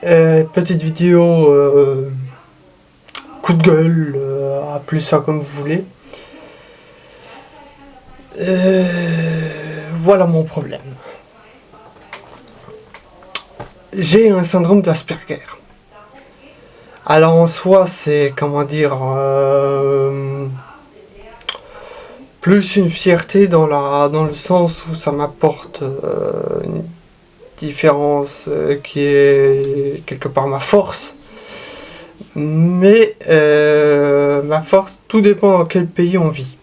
Petite vidéo coup de gueule, appelez ça comme vous voulez. Voilà mon problème. J'ai un syndrome d'Asperger. Alors en soi, c'est comment dire, plus une fierté dans le sens où ça m'apporte une différence qui est quelque part ma force. Mais ma force, tout dépend dans quel pays on vit.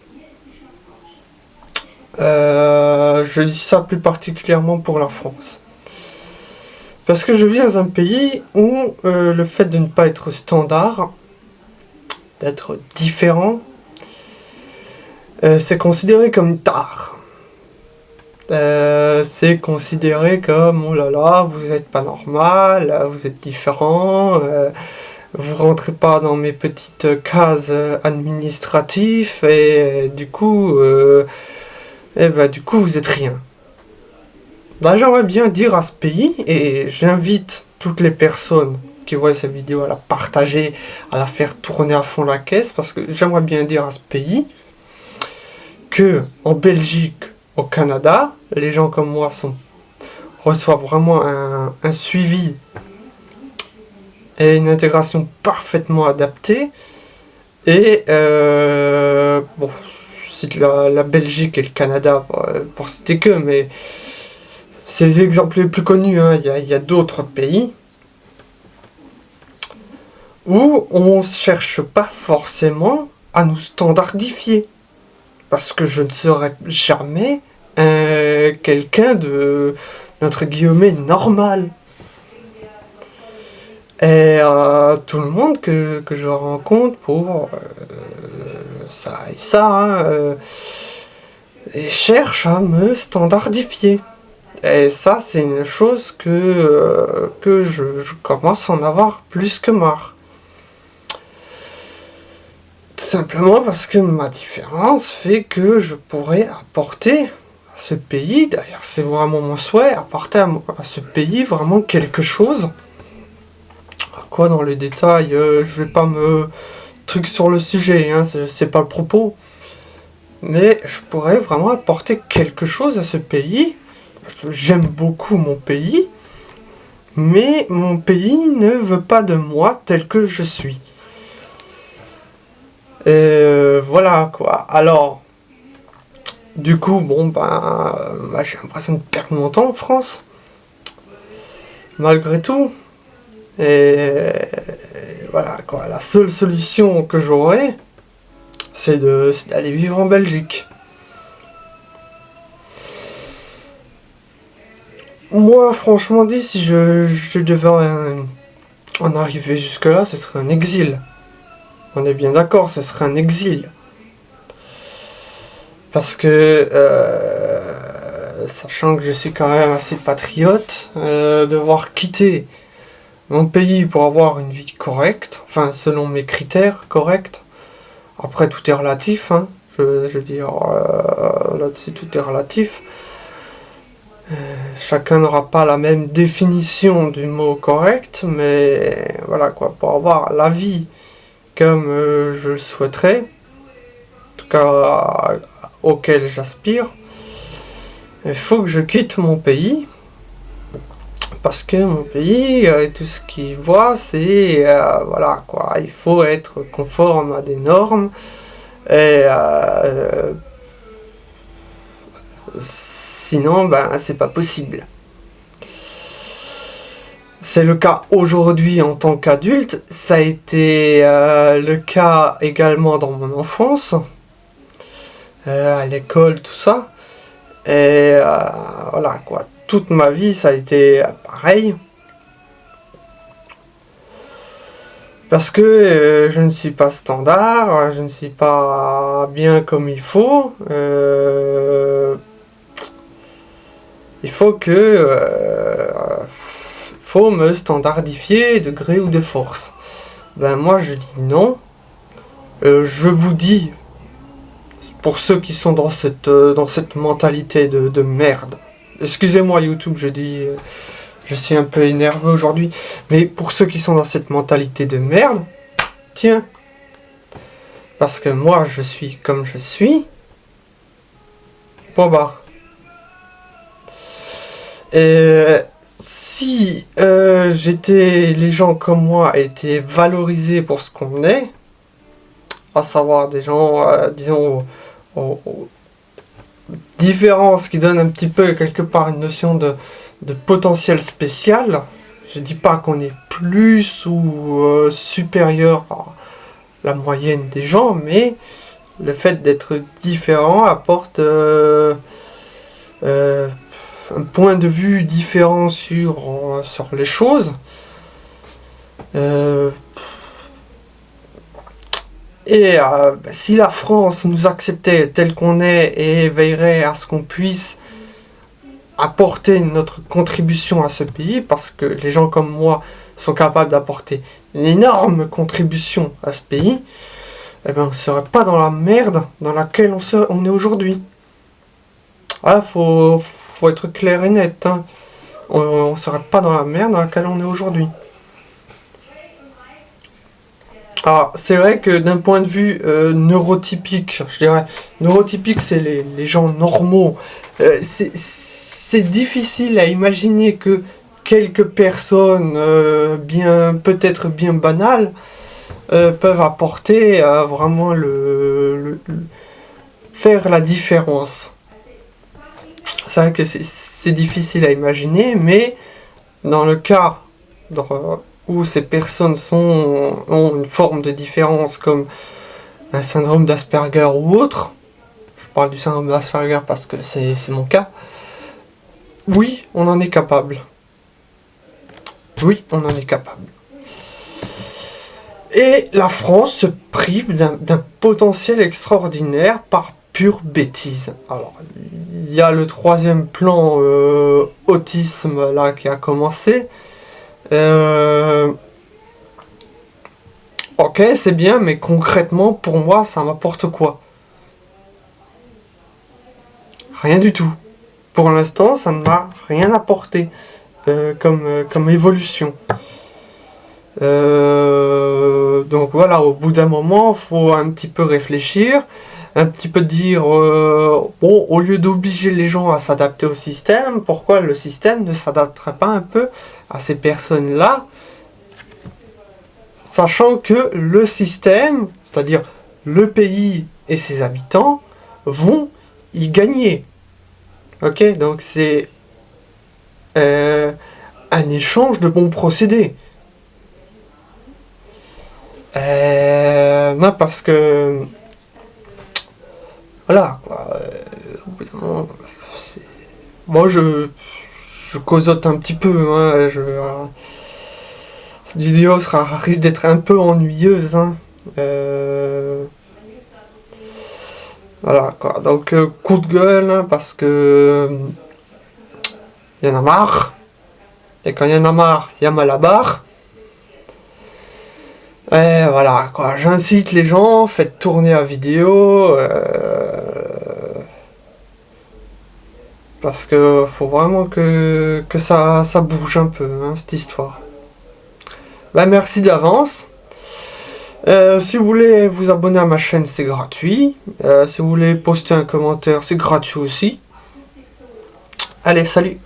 Je dis ça plus particulièrement pour la France. Parce que je vis dans un pays où le fait de ne pas être standard, d'être différent, c'est considéré comme tard. C'est considéré comme oh là là, vous êtes pas normal, vous êtes différent, vous rentrez pas dans mes petites cases administratives et du coup, vous êtes rien. Bah, j'aimerais bien dire à ce pays, et j'invite toutes les personnes qui voient cette vidéo à la partager, à la faire tourner à fond la caisse, parce que j'aimerais bien dire à ce pays que en Belgique, au Canada, les gens comme moi reçoivent vraiment un suivi et une intégration parfaitement adaptée. Et bon, je cite la Belgique et le Canada pour citer que, mais c'est les exemples les plus connus, hein. Il y a d'autres pays où on ne cherche pas forcément à nous standardifier. Parce que je ne serai jamais quelqu'un de, entre guillemets, normal. Et tout le monde que je rencontre pour ça et ça, hein, et cherche à me standardifier. Et ça, c'est une chose que je commence à en avoir plus que marre. Tout simplement parce que ma différence fait que je pourrais apporter à ce pays, d'ailleurs c'est vraiment mon souhait, apporter à ce pays vraiment quelque chose. Quoi dans les détails, je vais pas me truc sur le sujet, hein, c'est pas le propos. Mais je pourrais vraiment apporter quelque chose à ce pays. J'aime beaucoup mon pays, mais mon pays ne veut pas de moi tel que je suis. Et voilà quoi. Alors, du coup, bon j'ai l'impression de perdre mon temps en France, malgré tout. Et voilà quoi. La seule solution que j'aurais, c'est d'aller vivre en Belgique. Moi, franchement dit, si je devais en arriver jusque-là, ce serait un exil. On est bien d'accord, ce serait un exil. Parce que, sachant que je suis quand même assez patriote, devoir quitter mon pays pour avoir une vie correcte, enfin selon mes critères corrects, après tout est relatif, hein, je veux dire, là-dessus tout est relatif. Chacun n'aura pas la même définition du mot correct, mais voilà quoi, pour avoir la vie comme je le souhaiterais, en tout cas auquel j'aspire, il faut que je quitte mon pays, parce que mon pays, tout ce qu'il voit, c'est voilà quoi, il faut être conforme à des normes, et sinon c'est pas possible. C'est le cas aujourd'hui en tant qu'adulte, ça a été le cas également dans mon enfance, à l'école, tout ça. Et voilà quoi, toute ma vie ça a été pareil. Parce que je ne suis pas standard, je ne suis pas bien comme il faut. Il faut me standardifier de gré ou de force. Moi je dis non. Je vous dis, pour ceux qui sont dans cette mentalité de merde. Excusez-moi YouTube, je suis un peu énervé aujourd'hui. Mais pour ceux qui sont dans cette mentalité de merde, tiens, parce que moi je suis comme je suis, point barre. Et si les gens comme moi étaient valorisés pour ce qu'on est, à savoir des gens, disons, aux différences qui donnent un petit peu quelque part une notion de potentiel spécial. Je dis pas qu'on est plus ou supérieur à la moyenne des gens, mais le fait d'être différent apporte un point de vue différent sur les choses. Si la France nous acceptait tel qu'on est et veillerait à ce qu'on puisse apporter notre contribution à ce pays, parce que les gens comme moi sont capables d'apporter une énorme contribution à ce pays, eh ben on ne serait pas dans la merde dans laquelle on est aujourd'hui. Ah, faut être clair et net, hein. On ne serait pas dans la merde dans laquelle on est aujourd'hui. Alors, c'est vrai que d'un point de vue neurotypique, je dirais, neurotypique, c'est les gens normaux. C'est difficile à imaginer que quelques personnes, peut-être bien banales, peuvent apporter vraiment faire la différence. C'est vrai que c'est difficile à imaginer, mais dans le cas où ces personnes ont une forme de différence comme un syndrome d'Asperger ou autre, je parle du syndrome d'Asperger parce que c'est mon cas, oui, on en est capable. Oui, on en est capable. Et la France se prive d'un potentiel extraordinaire par pure bêtise. Alors, il y a le 3e plan autisme là qui a commencé. Ok, c'est bien, mais concrètement, pour moi, ça m'apporte quoi? Rien du tout. Pour l'instant, ça ne m'a rien apporté comme évolution. Donc voilà, au bout d'un moment, faut un petit peu réfléchir, un petit peu dire, bon, au lieu d'obliger les gens à s'adapter au système, pourquoi le système ne s'adapterait pas un peu à ces personnes-là, sachant que le système, c'est-à-dire le pays et ses habitants, vont y gagner. Ok, donc c'est un échange de bons procédés. Non, parce que voilà quoi. Au bout d'un moment, moi je causote un petit peu. Hein, cette vidéo risque d'être un peu ennuyeuse. Hein. Voilà quoi. Donc coup de gueule hein, parce que y en a marre. Et quand il y en a marre, il y a mal à barre. Et voilà quoi, j'incite les gens, faites tourner la vidéo, parce que faut vraiment que ça bouge un peu, hein, cette histoire. Bah merci d'avance. Si vous voulez vous abonner à ma chaîne, c'est gratuit. Si vous voulez poster un commentaire, c'est gratuit aussi. Allez, salut!